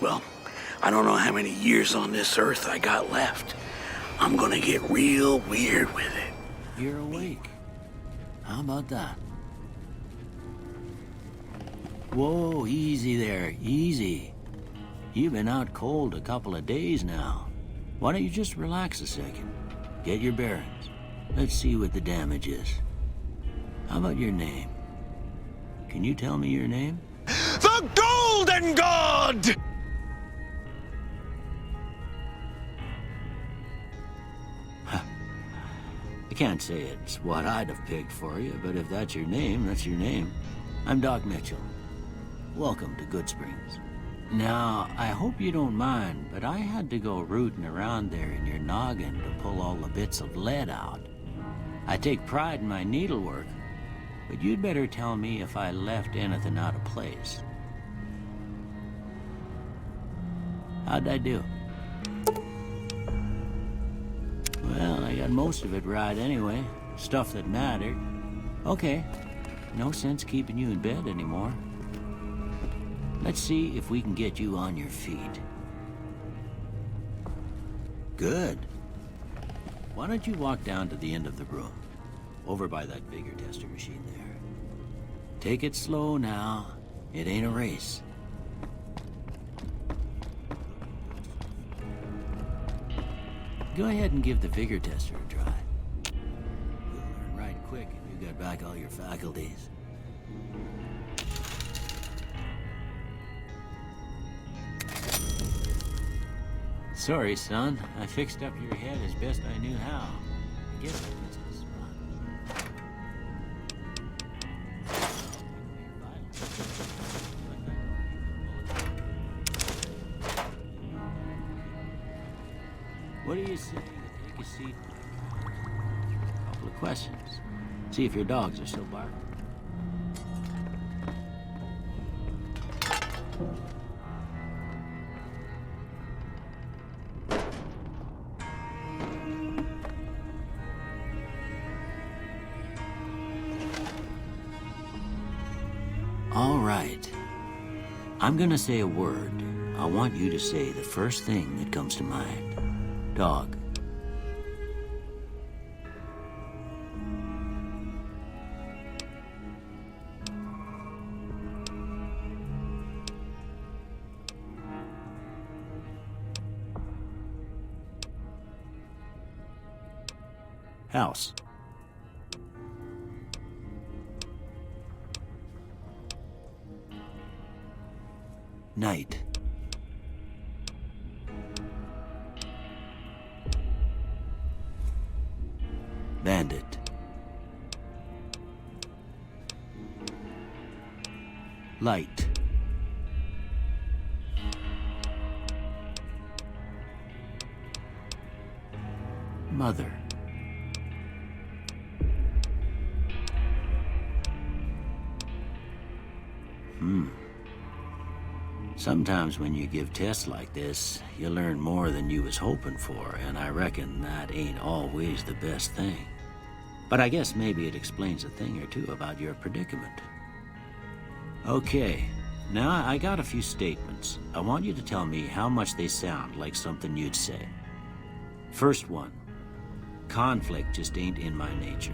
Well, I don't know how many years on this earth I got left. I'm gonna get real weird with it. You're awake. How about that? Whoa, easy there, easy. You've been out cold a couple of days now. Why don't you just relax a second? Get your bearings. Let's see what the damage is. How about your name? Can you tell me your name? The Golden God! I can't say it's what I'd have picked for you, but if that's your name, that's your name. I'm Doc Mitchell. Welcome to Goodsprings. Now, I hope you don't mind, but I had to go rooting around there in your noggin to pull all the bits of lead out. I take pride in my needlework, but you'd better tell me if I left anything out of place. How'd I do? Well, I got most of it right anyway. Stuff that mattered. Okay. No sense keeping you in bed anymore. Let's see if we can get you on your feet. Good. Why don't you walk down to the end of the room? Over by that vigor tester machine there. Take it slow now. It ain't a race. Go ahead and give the vigor tester a try. You'll learn right quick if you got back all your faculties. Sorry, son. I fixed up your head as best I knew how. I guess it was a spot. What do you say to take a seat? A couple of questions. See if your dogs are still barking. All right. I'm gonna say a word. I want you to say the first thing that comes to mind. Dog. House. Night. Bandit. Light. Mother. Sometimes when you give tests like this, you learn more than you was hoping for, and I reckon that ain't always the best thing. But I guess maybe it explains a thing or two about your predicament. Okay, now I got a few statements. I want you to tell me how much they sound like something you'd say. First one, conflict just ain't in my nature.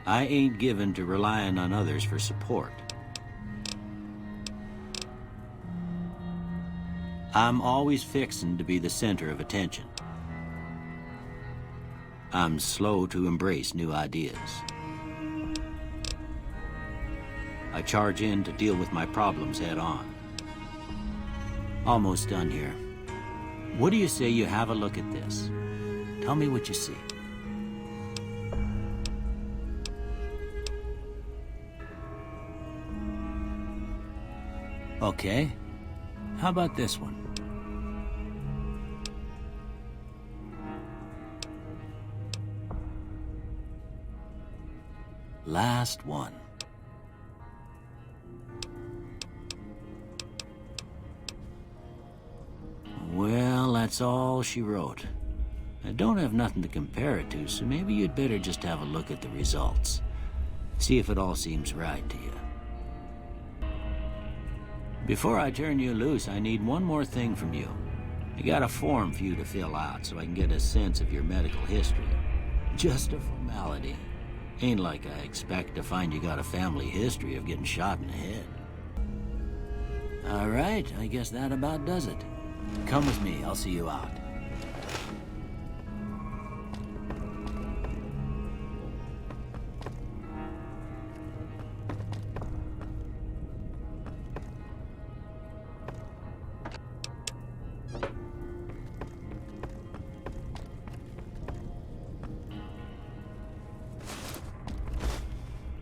I ain't given to relying on others for support. I'm always fixin' to be the center of attention. I'm slow to embrace new ideas. I charge in to deal with my problems head on. Almost done here. What do you say you have a look at this? Tell me what you see. Okay. How about this one? Last one. Well, that's all she wrote. I don't have nothing to compare it to, so maybe you'd better just have a look at the results. See if it all seems right to you. Before I turn you loose, I need one more thing from you. I got a form for you to fill out so I can get a sense of your medical history. Just a formality. Ain't like I expect to find you got a family history of getting shot in the head. All right, I guess that about does it. Come with me, I'll see you out.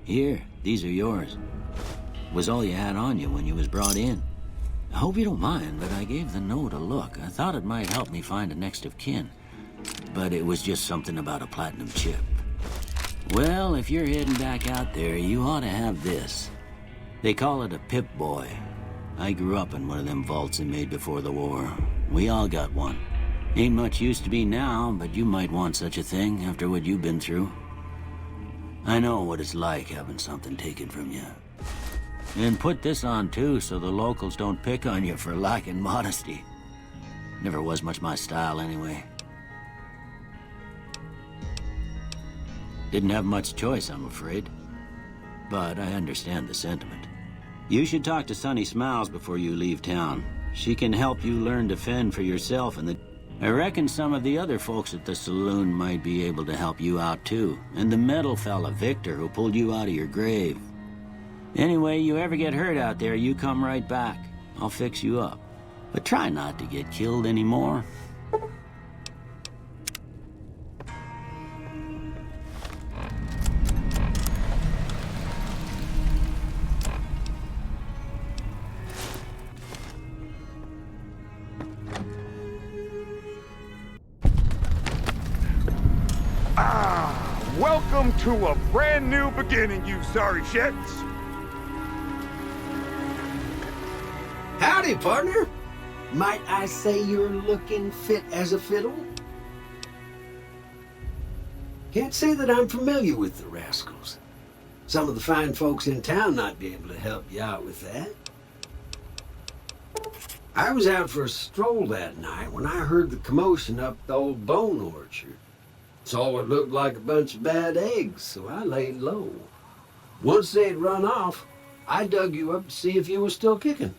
Here, these are yours. Was all you had on you when you was brought in. I hope you don't mind, but I gave the note a look. I thought it might help me find a next of kin. But it was just something about a platinum chip. Well, if you're heading back out there, you ought to have this. They call it a Pip-Boy. I grew up in one of them vaults they made before the war. We all got one. Ain't much use to me now, but you might want such a thing after what you've been through. I know what it's like having something taken from you. And put this on too, so the locals don't pick on you for lacking modesty. Never was much my style anyway. Didn't have much choice, I'm afraid. But I understand the sentiment. You should talk to Sunny Smiles before you leave town. She can help you learn to fend for yourself, and I reckon some of the other folks at the saloon might be able to help you out too. And the metal fella, Victor, who pulled you out of your grave. Anyway, you ever get hurt out there, you come right back. I'll fix you up. But try not to get killed anymore. Welcome to a brand new beginning, you sorry shits. Howdy, partner. Might I say you're looking fit as a fiddle? Can't say that I'm familiar with the rascals. Some of the fine folks in town might be able to help you out with that. I was out for a stroll that night when I heard the commotion up the old bone orchard. Saw what looked like a bunch of bad eggs, so I laid low. Once they'd run off, I dug you up to see if you were still kicking.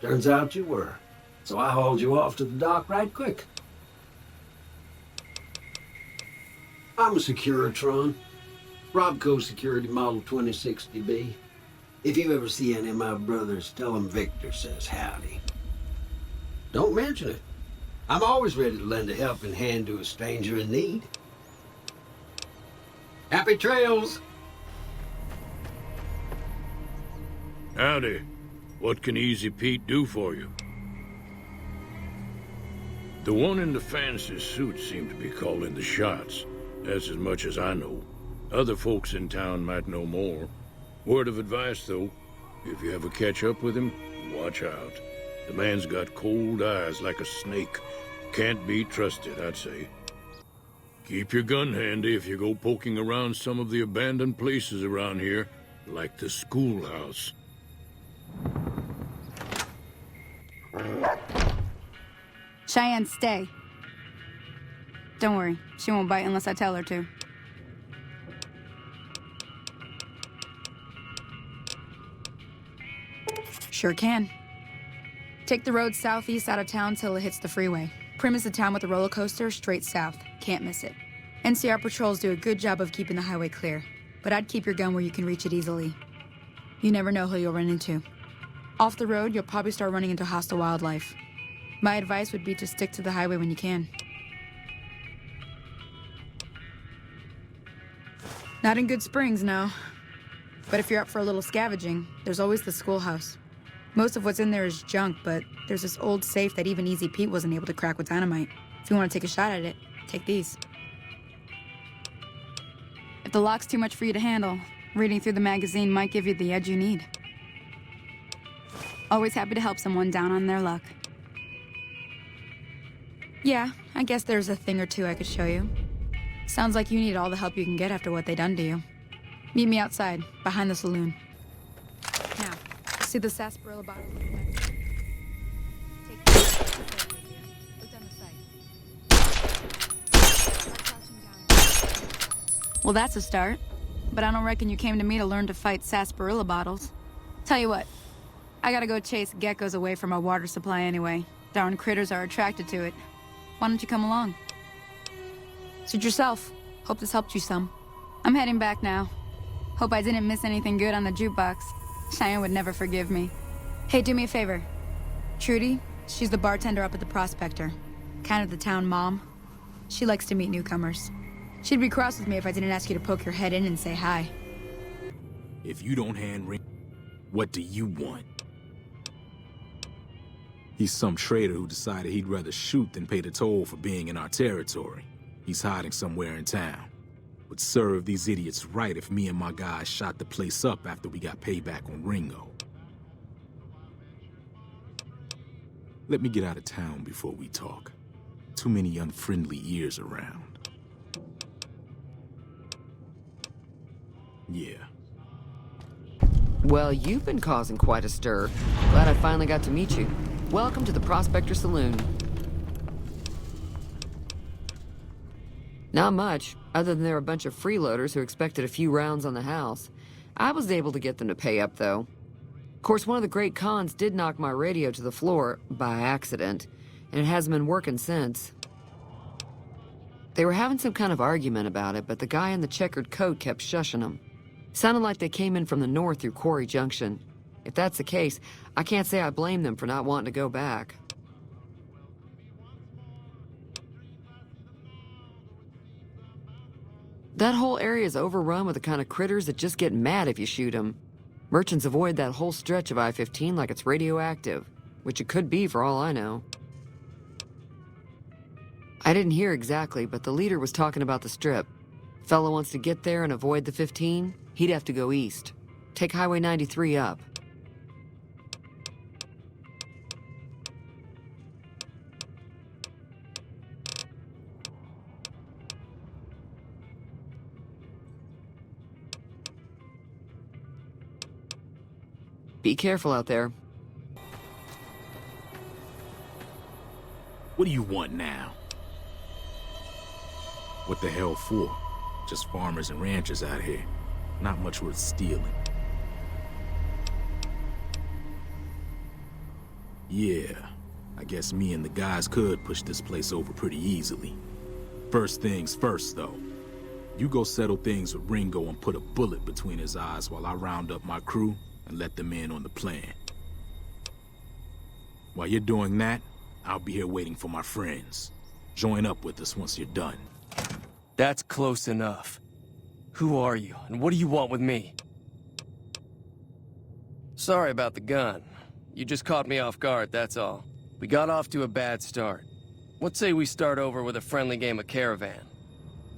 Turns out you were, so I hauled you off to the dock right quick. I'm a Securitron, Robco Security Model 2060B. If you ever see any of my brothers, tell them Victor says howdy. Don't mention it. I'm always ready to lend a helping hand to a stranger in need. Happy trails! Howdy. What can Easy Pete do for you? The one in the fancy suit seemed to be calling the shots. That's as much as I know. Other folks in town might know more. Word of advice, though, if you ever catch up with him, watch out. The man's got cold eyes like a snake. Can't be trusted, I'd say. Keep your gun handy if you go poking around some of the abandoned places around here, like the schoolhouse. Cheyenne, stay. Don't worry, she won't bite unless I tell her to. Sure can. Take the road southeast out of town till it hits the freeway. Prim is the town with the roller coaster straight south. Can't miss it. NCR patrols do a good job of keeping the highway clear, but I'd keep your gun where you can reach it easily. You never know who you'll run into. Off the road, you'll probably start running into hostile wildlife. My advice would be to stick to the highway when you can. Not in Good Springs, no. But if you're up for a little scavenging, there's always the schoolhouse. Most of what's in there is junk, but there's this old safe that even Easy Pete wasn't able to crack with dynamite. If you want to take a shot at it, take these. If the lock's too much for you to handle, reading through the magazine might give you the edge you need. Always happy to help someone down on their luck. Yeah, I guess there's a thing or two I could show you. Sounds like you need all the help you can get after what they done to you. Meet me outside, behind the saloon. Now, see the sarsaparilla bottle? Well, that's a start. But I don't reckon you came to me to learn to fight sarsaparilla bottles. Tell you what, I gotta go chase geckos away from our water supply anyway. Darn critters are attracted to it. Why don't you come along? Suit yourself. Hope this helped you some. I'm heading back now. Hope I didn't miss anything good on the jukebox. Cheyenne would never forgive me. Hey, do me a favor. Trudy, she's the bartender up at the Prospector. Kind of the town mom. She likes to meet newcomers. She'd be cross with me if I didn't ask you to poke your head in and say hi. If you don't hand ring, what do you want? He's some traitor who decided he'd rather shoot than pay the toll for being in our territory. He's hiding somewhere in town. Would serve these idiots right if me and my guys shot the place up after we got payback on Ringo. Let me get out of town before we talk. Too many unfriendly ears around. Yeah. Well, you've been causing quite a stir. Glad I finally got to meet you. Welcome to the Prospector Saloon. Not much, other than they're a bunch of freeloaders who expected a few rounds on the house. I was able to get them to pay up, though. Of course, one of the great cons did knock my radio to the floor, by accident, and it hasn't been working since. They were having some kind of argument about it, but the guy in the checkered coat kept shushing them. Sounded like they came in from the north through Quarry Junction. If that's the case, I can't say I blame them for not wanting to go back. That whole area is overrun with the kind of critters that just get mad if you shoot them. Merchants avoid that whole stretch of I-15 like it's radioactive, which it could be for all I know. I didn't hear exactly, but the leader was talking about the strip. Fella wants to get there and avoid the 15, he'd have to go east. Take Highway 93 up. Be careful out there. What do you want now? What the hell for? Just farmers and ranchers out here. Not much worth stealing. Yeah, I guess me and the guys could push this place over pretty easily. First things first, though. You go settle things with Ringo and put a bullet between his eyes while I round up my crew and let them in on the plan. While you're doing that, I'll be here waiting for my friends. Join up with us once you're done. That's close enough. Who are you, and what do you want with me? Sorry about the gun. You just caught me off guard, that's all. We got off to a bad start. Let's say we start over with a friendly game of Caravan.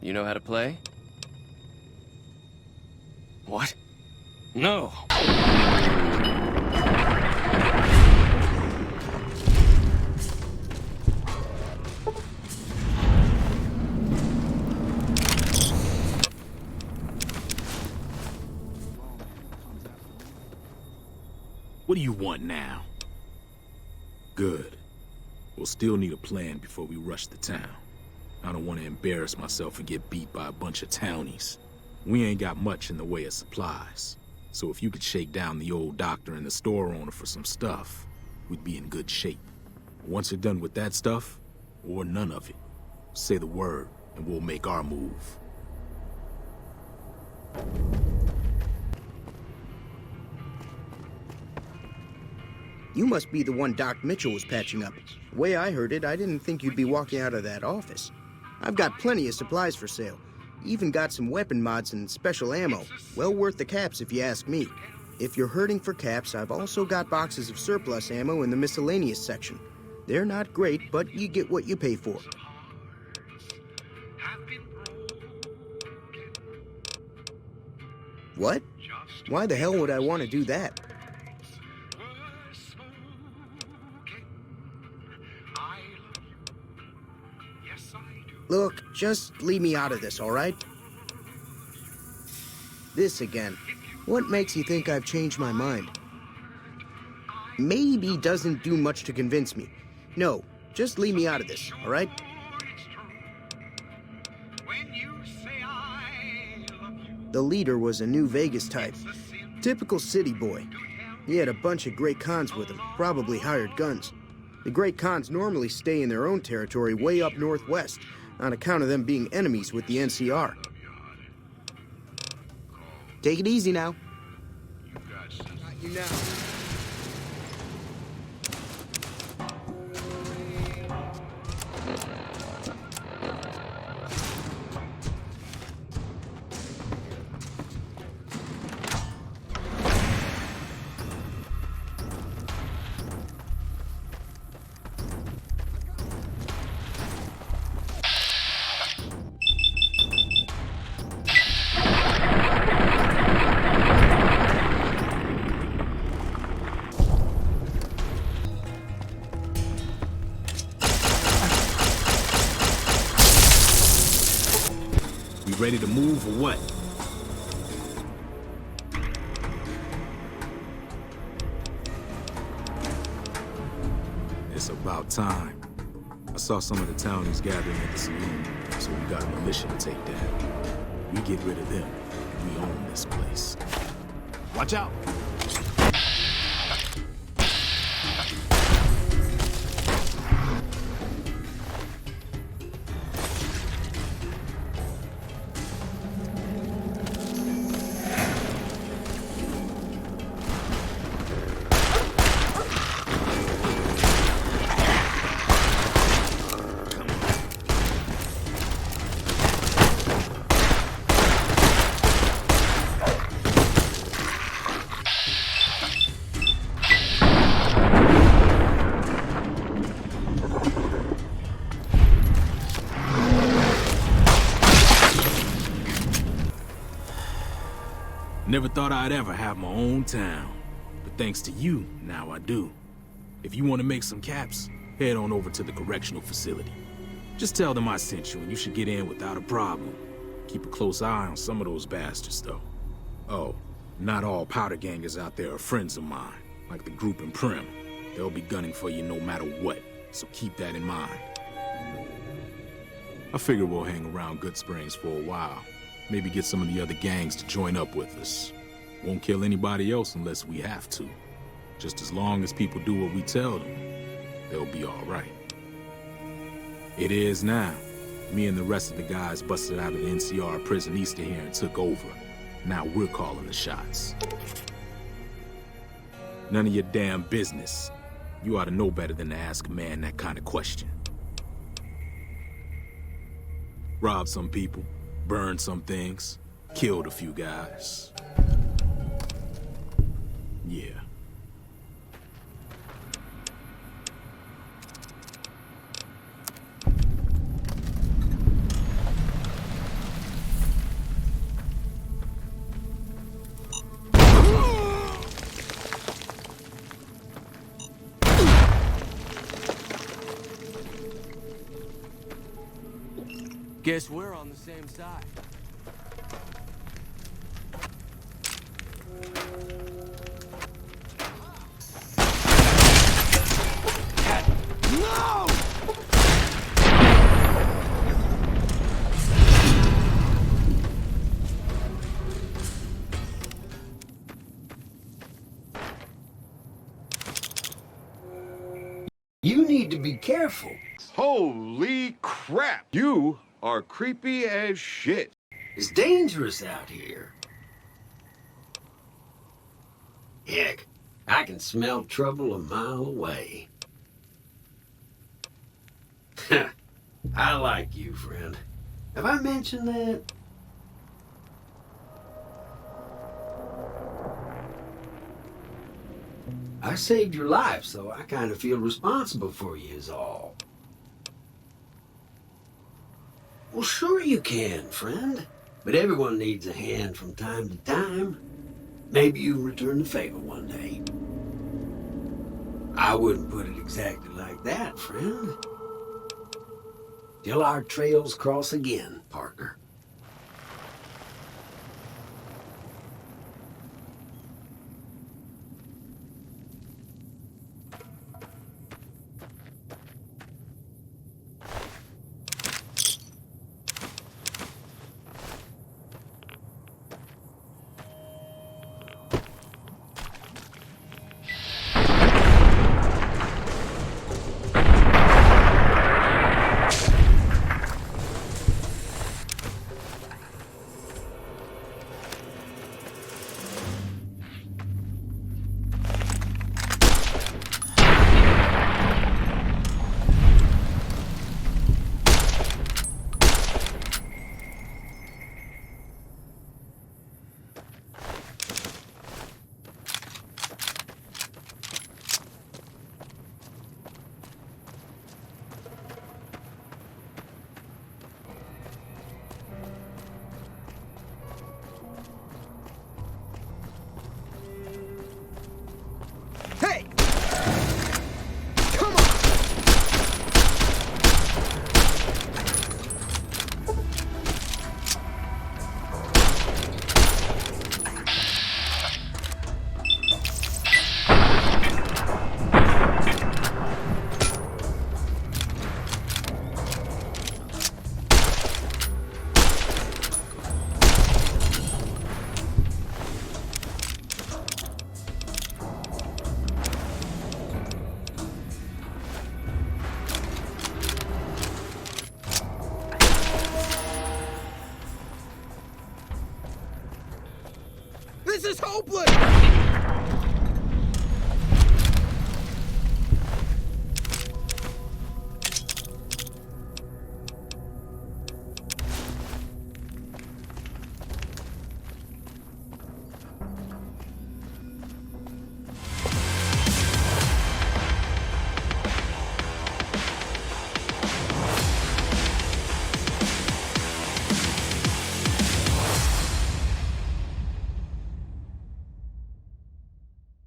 You know how to play? What? No! What do you want now? Good. We'll still need a plan before we rush the town. I don't want to embarrass myself and get beat by a bunch of townies. We ain't got much in the way of supplies. So if you could shake down the old doctor and the store owner for some stuff, we'd be in good shape. Once you're done with that stuff, or none of it, say the word and we'll make our move. You must be the one Doc Mitchell was patching up. The way I heard it, I didn't think you'd be walking out of that office. I've got plenty of supplies for sale. Even got some weapon mods and special ammo. Well worth the caps if you ask me. If you're hurting for caps, I've also got boxes of surplus ammo in the miscellaneous section. They're not great, but you get what you pay for. What? Why the hell would I want to do that? Look, just leave me out of this, all right? This again. What makes you think I've changed my mind? Maybe doesn't do much to convince me. No, just leave me out of this, all right? The leader was a New Vegas type. Typical city boy. He had a bunch of Great Khans with him, probably hired guns. The Great Khans normally stay in their own territory way up northwest, on account of them being enemies with the NCR. Take it easy now. Got you now. Ready to move or what? It's about time. I saw some of the townies gathering at the saloon, so we got a militia to take down. We get rid of them, and we own this place. Watch out! Never thought I'd ever have my own town. But thanks to you, now I do. If you want to make some caps, head on over to the correctional facility. Just tell them I sent you and you should get in without a problem. Keep a close eye on some of those bastards, though. Oh, not all powder gangers out there are friends of mine, like the group in Prim. They'll be gunning for you no matter what, so keep that in mind. I figure we'll hang around Good Springs for a while. Maybe get some of the other gangs to join up with us. Won't kill anybody else unless we have to. Just as long as people do what we tell them, they'll be all right. It is now. Me and the rest of the guys busted out of the NCR prison east of here and took over. Now we're calling the shots. None of your damn business. You ought to know better than to ask a man that kind of question. Robbed some people. Burned some things, killed a few guys. Yeah. Guess we're on the same side. No! You need to be careful. Holy crap! You are creepy as shit. It's dangerous out here. Heck, I can smell trouble a mile away. I like you, friend. Have I mentioned that? I saved your life, so I kind of feel responsible for you is all. Well, sure you can, friend. But everyone needs a hand from time to time. Maybe you'll return the favor one day. I wouldn't put it exactly like that, friend. Till our trails cross again, partner.